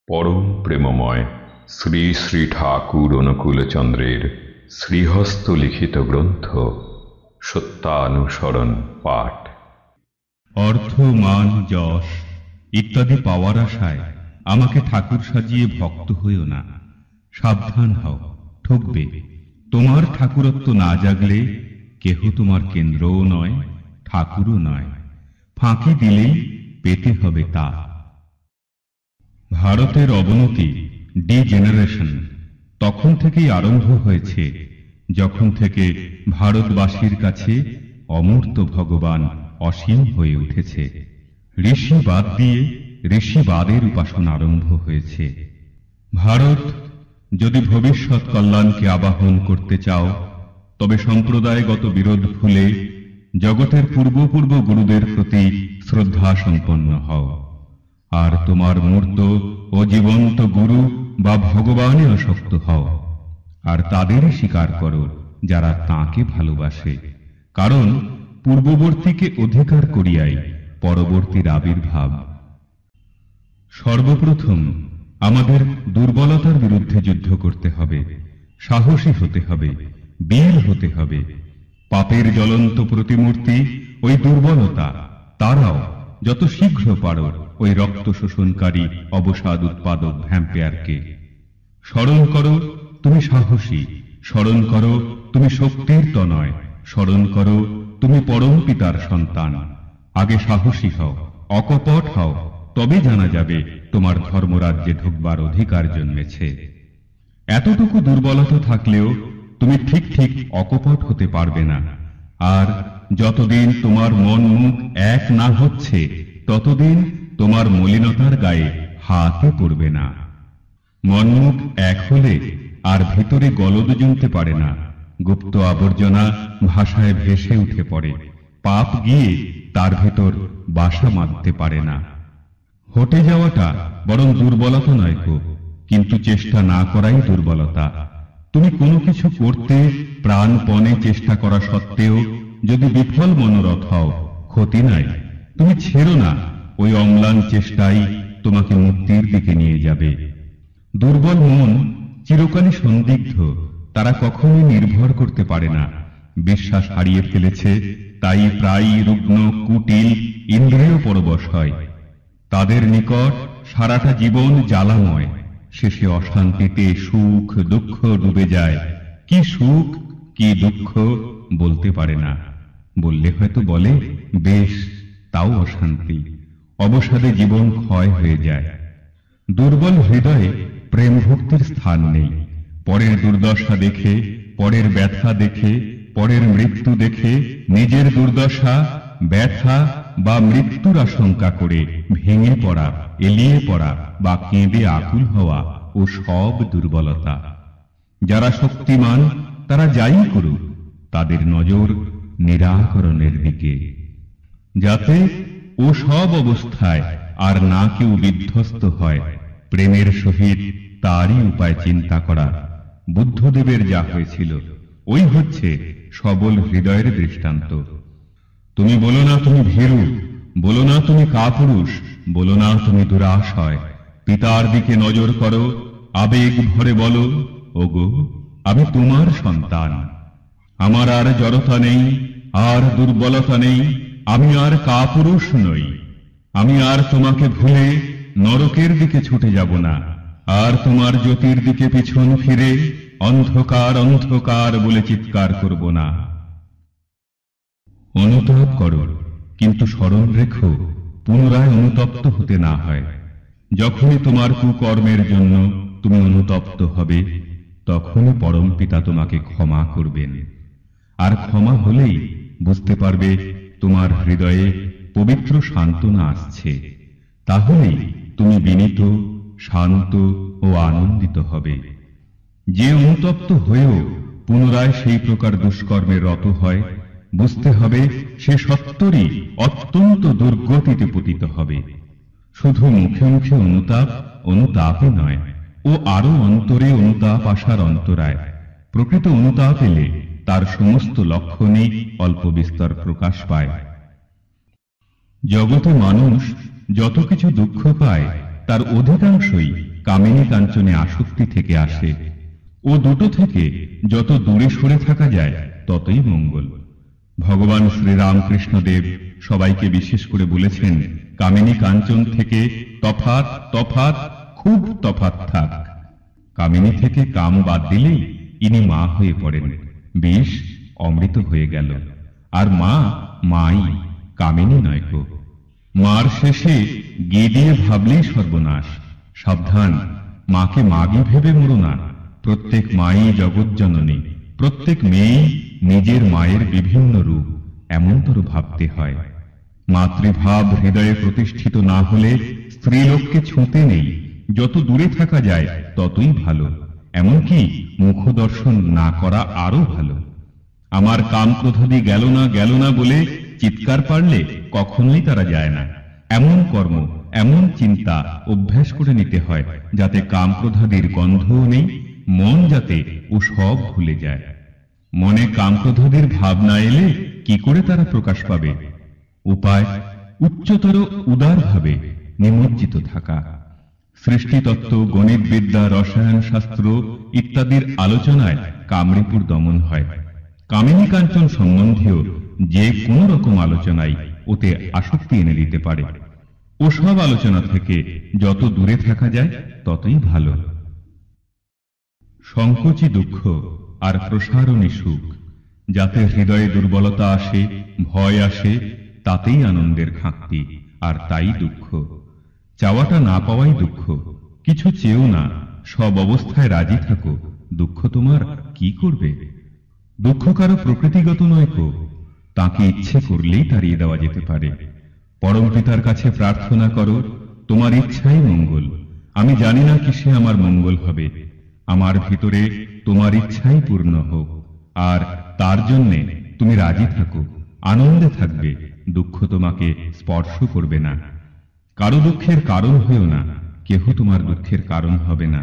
পরম প্রেমময় শ্রী শ্রী ঠাকুর অনুকূলচন্দ্রের শ্রীহস্ত লিখিত গ্রন্থ সত্যানুসরণ পাঠ। অর্থ, মান, যশ ইত্যাদি পাওয়ার আশায় আমাকে ঠাকুর সাজিয়ে ভক্ত হইও না। সাবধান হও, ঠকবে। তোমার ঠাকুরত্ব না জাগলে কেহ তোমার কেন্দ্রও নয়, ঠাকুরও নয়। ফাঁকি দিলেই পেতে হবে তা। ভারতের অবনতি, ডিজেনারেশন, তখন থেকেই আরম্ভ হয়েছে যখন থেকে ভারতবাসীর কাছে অমূর্ত ভগবান অসীম হয়ে উঠেছে। ঋষি বাদ দিয়ে ঋষিবাদের উপাসনা আরম্ভ হয়েছে। ভারত যদি ভবিষ্যৎ কল্যাণকে আবাহন করতে চাও, তবে সম্প্রদায়গত বিরোধ ভুলে জগতের পূর্ব গুরুদের প্রতি শ্রদ্ধা সম্পন্ন হও। আর তোমার মূর্ত ও জীবন্ত গুরু বা ভগবানে আসক্ত হও, আর তাদেরই স্বীকার করো যারা তাঁকে ভালোবাসে। কারণ পূর্ববর্তীকে অধিকার করিয়াই পরবর্তীর আবির্ভাব। সর্বপ্রথম আমাদের দুর্বলতার বিরুদ্ধে যুদ্ধ করতে হবে, সাহসী হতে হবে, বীর হতে হবে। পাপের জ্বলন্ত প্রতিমূর্তি ওই দুর্বলতা, তারাও যত শীঘ্র পারো ওই রক্ত শোষণকারী অবসাদ উৎপাদক ভ্যাম্পায়ারকে। স্মরণ করো তুমি সাহসী, স্মরণ করো তুমি শক্তির তনয়, স্মরণ করো তুমি পরম পিতার সন্তান। আগে সাহসী হও, অকপট হও, তবে জানা যাবে তোমার ধর্মরাজ্যে ঢুকবার অধিকার জন্মেছে। এতটুকু দুর্বলতা থাকলেও তুমি ঠিক অকপট হতে পারবে না। আর যতদিন তোমার মন মুখ এক না হচ্ছে, ততদিন তোমার মলিনতার গায়ে হাতও পড়বে না। মন মুখ এক হলে আর ভিতরে গলদ জমতে পারে না। গুপ্ত আবর্জনা ভাষায় ভেসে উঠে পড়ে, পাপ গিয়ে তার ভেতর বাসা বাঁধতে পারে না। হটে যাওয়াটা বরং দুর্বলতা নয় গো, কিন্তু চেষ্টা না করাই দুর্বলতা। তুমি কোনো কিছু করতে প্রাণপণে চেষ্টা করা সত্ত্বেও যদি বিফল মনোরথ হও, ক্ষতি নাই। তুমি ছেড়ো না, ওই অম্লান চেষ্টাই তোমাকে মুক্তির দিকে নিয়ে যাবে। দুর্বল মন চিরকালই সন্দিগ্ধ, তারা কখনোই নির্ভর করতে পারে না। বিশ্বাস হারিয়ে ফেলেছে, তাই প্রায়ই রুগ্ন, কুটিল, ইন্দ্রিয় পরবশ হয়। তাদের নিকট সারাটা জীবন জ্বালাময়, শেষে অশান্তিতে সুখ দুঃখ ডুবে যায়। কি সুখ কি দুঃখ বলতে পারে না, বললে হয়তো বলে বেশ, তাও অশান্তি। অবসাদে জীবন ক্ষয় হয়ে যায়। দুর্বল হৃদয়ে প্রেম ভক্তির স্থান নেই। পরের দুর্দশা দেখে, পরের ব্যথা দেখে, পরের মৃত্যু দেখে নিজের দুর্দশা, ব্যথা বা মৃত্যুর আশঙ্কা করে ভেঙে পড়া, এলিয়ে পড়া বা কেঁদে আকুল হওয়া ও সব দুর্বলতা। যারা শক্তিমান তারা যাই করুক, তাদের নজর নিরাকরণের দিকে, যাতে ও সব অবস্থায় আর না কেউ বিধ্বস্ত হয়। প্রেমের সহিত তারই উপায় চিন্তা করা। বুদ্ধদেবের যা হয়েছিল, ওই হচ্ছে সবল হৃদয়ের দৃষ্টান্ত। তুমি বলো না তুমি ভীরু, বলো না তুমি কাপুরুষ, বলো না তুমি দুরাশয়। পিতার দিকে নজর করো, আবেগ ভরে বলো, ওগো আমি তোমার সন্তান। আমার আর জড়তা নেই, আর দুর্বলতা নেই, আমি আর কাপুরুষ নই। আমি আর তোমাকে ভুলে নরকের দিকে ছুটে যাব না, আর তোমার জ্যোতির দিকে পিছন ফিরে অন্ধকার অন্ধকার বলে চিৎকার করব না। অনুতাপ করো, কিন্তু স্মরণ রেখো পুনরায় অনুতপ্ত হতে না হয়। যখনই তোমার কুকর্মের জন্য তুমি অনুতপ্ত হবে, তখনই পরম পিতা তোমাকে ক্ষমা করবেন। আর ক্ষমা হলেই বুঝতে পারবে তোমার হৃদয়ে পবিত্র সান্ত্বনা আসছে। তাহলেই তুমি বিনীত, শান্ত ও আনন্দিত হবে। যে অনুতপ্ত হয়েও পুনরায় সেই প্রকার দুষ্কর্মে রত হয়, বুঝতে হবে সে সত্তরই অত্যন্ত দুর্গতিতে পতিত হবে। শুধু মুখে মুখে অনুতাপই নয়, ও আরো অন্তরে অনুতাপ আসার অন্তরায়। প্রকৃত অনুতাপ এলে তার সমস্ত লক্ষণই অল্প বিস্তর প্রকাশ পায়। জগতে মানুষ যত কিছু দুঃখ পায়, তার অধিকাংশই কামিনী কাঞ্চনে আসক্তি থেকে আসে। ও দুটো থেকে যত দূরে সরে থাকা যায় ততই মঙ্গল। ভগবান শ্রীরামকৃষ্ণদেব সবাইকে বিশেষ করে বলেছেন, কামিনী কাঞ্চন থেকে তফাৎ তফাৎ, খুব তফাৎ থাক। কামিনী থেকে কাম বাদ দিলেই ইনি মা হয়ে পড়েন, বিষ অমৃত হয়ে গেল। আর মা মাই, কামিনী নয় গো। মার শেষে গে দিয়ে ভাবলেই সর্বনাশ। সাবধান, মাকে মাগি ভেবে মরো না। প্রত্যেক মাই জগজ্জননী, প্রত্যেক মেয়েই নিজের মায়ের বিভিন্ন রূপ, এমনতর ভাবতে হয়। মাতৃভাব হৃদয়ে প্রতিষ্ঠিত না হলে স্ত্রীলোককে ছুঁতে নেই। যত দূরে থাকা যায় ততই ভালো, এমনকি মুখ দর্শন না করা আরো ভালো। আমার কাম ক্রোধাদি গেল না বলে চিৎকার পারলে কখনোই তারা যায় না। এমন কর্ম, এমন চিন্তা অভ্যাস করে নিতে হয় যাতে কাম ক্রোধাদির গন্ধও নেই, মন যাতে ও সব ভুলে যায়। মনে কাম ক্রোধাদির ভাব না এলে কি করে তারা প্রকাশ পাবে? উপায় উচ্চতর উদার ভাবে নিমজ্জিত থাকা। সৃষ্টিতত্ত্ব, গণিত বিদ্যা, রসায়ন শাস্ত্র ইত্যাদির আলোচনায় কামরিপুর দমন হয়। কামিনী কাঞ্চন সম্বন্ধীয় যে কোন রকম আলোচনাই ওতে আসক্তি এনে দিতে পারে। ওসব আলোচনা থেকে যত দূরে থাকা যায় ততই ভালো। সংকোচী দুঃখ আর প্রসারণী সুখ, যাতে হৃদয়ে দুর্বলতা আসে, ভয় আসে, তাতেই আনন্দের খাঁকতি, আর তাই দুঃখ। চাওয়াটা না পাওয়াই দুঃখ। কিছু চেয়েও না, সব অবস্থায় রাজি থাকো, দুঃখ তোমার কি করবে? দুঃখ কারো প্রকৃতিগত নয় কো, তাকে ইচ্ছে করলেই তাড়িয়ে দেওয়া যেতে পারে। পরম পিতার কাছে প্রার্থনা করো, তোমার ইচ্ছাই মঙ্গল। আমি জানি না কিসে আমার মঙ্গল হবে, আমার ভিতরে তোমার ইচ্ছাই পূর্ণ হোক। আর তার জন্যে তুমি রাজি থাকো, আনন্দে থাকবে, দুঃখ তোমাকে স্পর্শ করবে না। কারো দুঃখের কারণ হয়েও না, কেহ তোমার দুঃখের কারণ হবে না।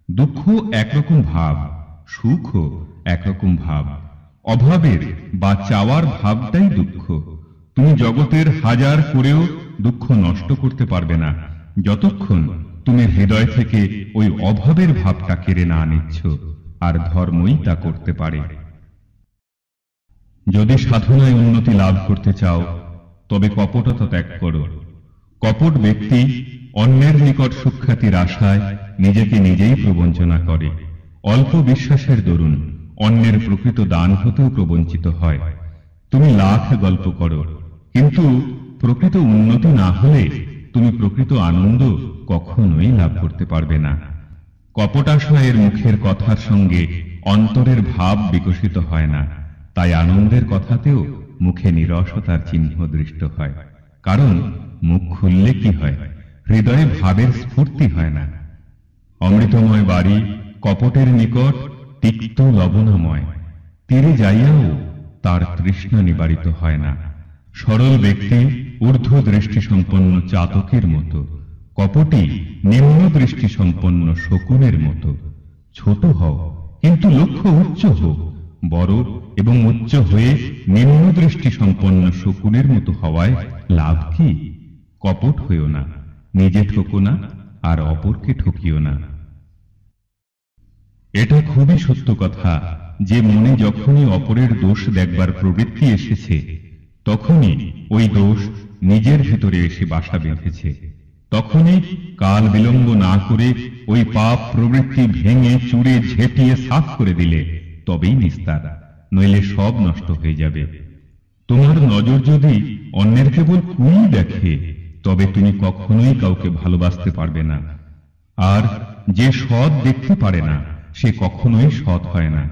দুঃখ একরকম ভাব, সুখও একরকম ভাব। অভাবের বা চাওয়ার ভাবটাই দুঃখ। তুমি জগতের হাজার করেও দুঃখ নষ্ট করতে পারবে না, যতক্ষণ তুমি হৃদয় থেকে ওই অভাবের ভাবটা কেড়ে না নিচ্ছ। আর ধর্মই তা করতে পারে। যদি সাধনায় উন্নতি লাভ করতে চাও, তবে কপটতা ত্যাগ করো। কপট ব্যক্তি অন্যের নিকট সুখ্যাতির আশায় নিজেকে নিজেই প্রবঞ্চনা করে। অল্প বিশ্বাসের দরুন অন্যের প্রকৃত দান হতেও প্রবঞ্চিত হয়। তুমি লাখ গল্প করো, কিন্তু প্রকৃত উন্নতি না হলে তুমি প্রকৃত আনন্দ কখনোই লাভ করতে পারবে না। কপটাশয়ের মুখের কথার সঙ্গে অন্তরের ভাব বিকশিত হয় না, তাই আনন্দের কথাতেও মুখে নিরসতার চিহ্ন দৃষ্ট হয়। কারণ মুখ খুললে কি হয়, হৃদয়ে ভাবের স্ফূর্তি হয় না। অমৃতময় বাড়ি কপটের নিকট তিক্ত লবণময়, তীরে যাইয়াও তার তৃষ্ণা নিবারিত হয় না। সরল ব্যক্তি ঊর্ধ্ব দৃষ্টি সম্পন্ন চাতকের মতো, কপটি নিম্ন দৃষ্টি সম্পন্ন শকুনের মতো। ছোট হও, কিন্তু লক্ষ্য উচ্চ হোক। বড় এবং উচ্চ হয়ে নিম্ন দৃষ্টি সম্পন্ন শকুনের মতো হওয়ায় লাভ কি? কপট হইও না, নিজে ঠকো না, আর অপরকে ঠকিও না। এটা খুবই সত্য কথা যে মনে যখনই অপরের দোষ দেখবার প্রবৃত্তি এসেছে, তখনই ওই দোষ নিজের ভিতরে এসে বাসা বেঁধেছে। তখনই কাল বিলম্ব না করে ওই পাপ প্রবৃত্তি ভেঙে চুরে ঝেঁটিয়ে সাফ করে দিলে তবেই নিস্তার, নইলে সব নষ্ট হয়ে যাবে। তোমার নজর যদি অন্যের কেবল কুই দেখে, তবে তুমি কখনোই কাউকে ভালোবাসতে পারবে না। আর যে সৎ দেখতে পারে না, সে কখনোই সৎ হয় না।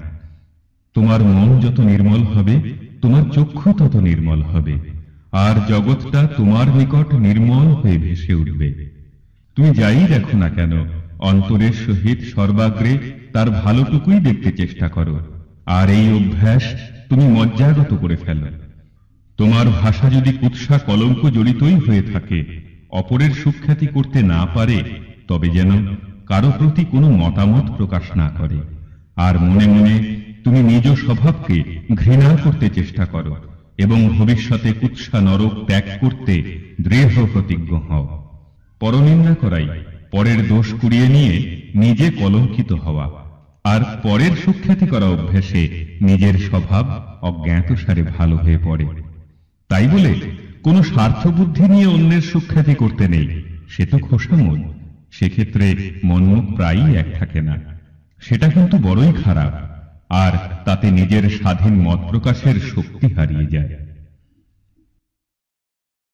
তোমার মন যত নির্মল হবে, তোমার চক্ষু তত নির্মল হবে, আর জগৎটা তোমার নিকট নির্মল হয়ে ভেসে উঠবে। তুমি যাই দেখো না কেন, অন্তরের সহিত সর্বাগ্রে তার ভালোটুকুই দেখতে চেষ্টা করো, আর এই অভ্যাস তুমি মজ্জাগত করে ফেলো। তোমার ভাষা যদি কুৎসা কলঙ্ক জড়িতই হয়ে থাকে, অপরের সুখ্যাতি করতে না পারে, তবে যেন কারো প্রতি কোনো মতামত প্রকাশ না করে। আর মনে মনে তুমি নিজ স্বভাবকে ঘৃণা করতে চেষ্টা করো এবং ভবিষ্যতে কুৎসা নরক ত্যাগ করতে দৃঢ় প্রতিজ্ঞ হও। পরনিন্দা করাই পরের দোষ কুড়িয়ে নিয়ে নিজে কলঙ্কিত হওয়া, আর পরের সুখ্যাতি করা অভ্যাসে নিজের স্বভাব অজ্ঞাতসারে ভালো হয়ে পড়ে। তাই বলে কোনো স্বার্থবুদ্ধি নিয়ে অন্যের সুখ্যাতি করতে নেই, সে তো খোসামল। সেক্ষেত্রে মনমুখ প্রায়ই এক থাকে না, সেটা কিন্তু বড়ই খারাপ, আর তাতে নিজের স্বাধীন মত প্রকাশের শক্তি হারিয়ে যায়।